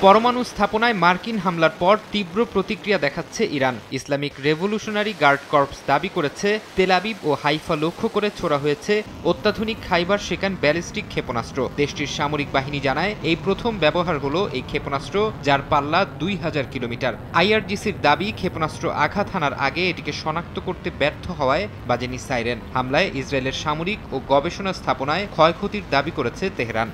পরমাণু স্থাপনায় মার্কিন হামলার পর তীব্র প্রতিক্রিয়া দেখাচ্ছে Iran. Islamic Revolutionary Guard Corps দাবি করেছে, তেল আবিব ও হাইফা লক্ষ্য করে ছোড়া হয়েছে অত্যাধুনিক খাইবার শেকান ব্যালিস্টিক ক্ষেপণাস্ত্র। দেশটির সামরিক বাহিনী জানায়, এই প্রথম ব্যবহার হলো এই ক্ষেপণাস্ত্র, যার পাল্লা 2000 কিলোমিটার। আইআরজিসির দাবি, ক্ষেপণাস্ত্র আঘাত হানার আগে এটিকে শনাক্ত করতে ব্যর্থ হওয়ায় বাজেনি সাইরেন। হামলায় ইসরায়েলের সামরিক ও গবেষণা স্থাপনায় ক্ষয়ক্ষতির দাবি করেছে তেহরান।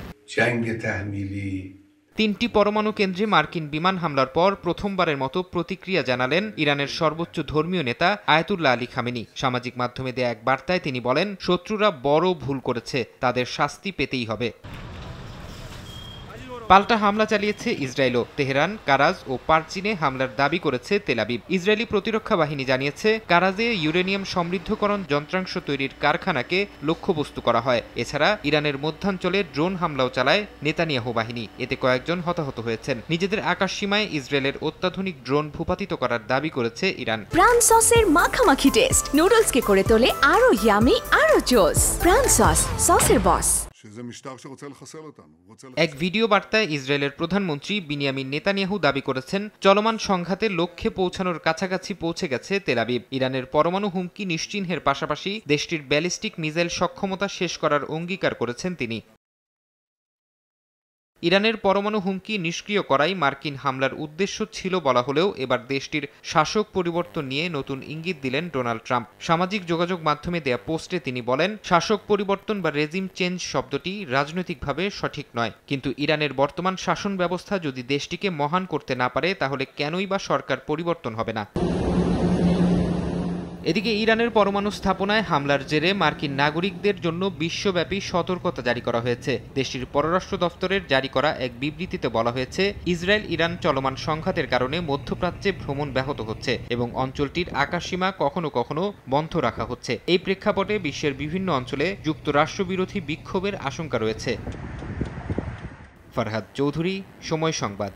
3টি পরমাণু কেন্দ্রে মার্কিন বিমান হামলার পর প্রথমবারের মতো প্রতিক্রিয়া জানালেন ইরানের সর্বোচ্চ ধর্মীয় নেতা আয়াতুল্লাহ আলী খামেনি। সামাজিক মাধ্যমে দেয়া এক বার্তায় তিনি বলেন, শত্রুরা বড় ভুল করেছে, তাদের শাস্তি পেতেই হবে। পাল্টা হামলা চালিয়েছে ইসরায়েলও। তেহরান, কারাজ ও পারচিনে হামলার দাবি করেছে তেল আবিব। ইসরায়েলি প্রতিরক্ষা বাহিনী জানিয়েছে, কারাজে ইউরেনিয়াম সমৃদ্ধকরণ যন্ত্রাংশ তৈরির কারখানাকে লক্ষ্যবস্তু করা হয়। এছাড়া ইরানের মধ্যাঞ্চলে ড্রোন হামলাও চালায় নেতানিয়াহু বাহিনী। এতে কয়েকজন হতাহত হয়েছেন। নিজেদের আকাশসীমায় ইসরায়েলের অত্যাধুনিক ড্রোন ভূপাতিত করার দাবি করেছে ইরান। প্রাণ সসের মাখামাখি টেস্ট নুডলসকে করে তোলে আরো ইয়ামি, আরো জোস। প্রাণ সস, সসের বস। এক ভিডিও বার্তায় ইসরায়েলের প্রধানমন্ত্রী বিনিয়ামিন নেতানিয়াহু দাবি করেছেন, চলমান সংঘাতে লক্ষ্যে পৌঁছানোর কাছাকাছি পৌঁছে গেছে তেল আবিব। ইরানের পরমাণু হুমকি নিশ্চিহ্নের পাশাপাশি দেশটির ব্যালিস্টিক মিসাইল সক্ষমতা শেষ করার অঙ্গীকার করেছেন তিনি। ইরানের পরমাণু হুমকি নিষ্ক্রিয় করাই মার্কিন হামলার উদ্দেশ্য ছিল বলা হলেও এবার দেশটির শাসক পরিবর্তন নিয়ে নতুন ইঙ্গিত দিলেন ডোনাল্ড ট্রাম্প। সামাজিক যোগাযোগ মাধ্যমে দেয়া পোস্টে তিনি বলেন, শাসক পরিবর্তন বা রেজিম চেঞ্জ শব্দটি রাজনৈতিকভাবে সঠিক নয়, কিন্তু ইরানের বর্তমান শাসন ব্যবস্থা যদি দেশটিকে মহান করতে না পারে, তাহলে কেনই বা সরকার পরিবর্তন হবে না। এদিকে ইরানের পরমাণু স্থাপনায় হামলার জেরে মার্কিন নাগরিকদের জন্য বিশ্বব্যাপী সতর্কতা জারি করা হয়েছে। দেশটির পররাষ্ট্র দফতরের জারি করা এক বিবৃতিতে বলা হয়েছে, ইসরায়েল ইরান চলমান সংঘাতের কারণে মধ্যপ্রাচ্যে ভ্রমণ ব্যাহত হচ্ছে এবং অঞ্চলটির আকাশসীমা কখনো কখনো বন্ধ রাখা হচ্ছে। এই প্রেক্ষাপটে বিশ্বের বিভিন্ন অঞ্চলে যুক্তরাষ্ট্রবিরোধী বিক্ষোভের আশঙ্কা রয়েছে। ফরহাদ চৌধুরী, সময় সংবাদ।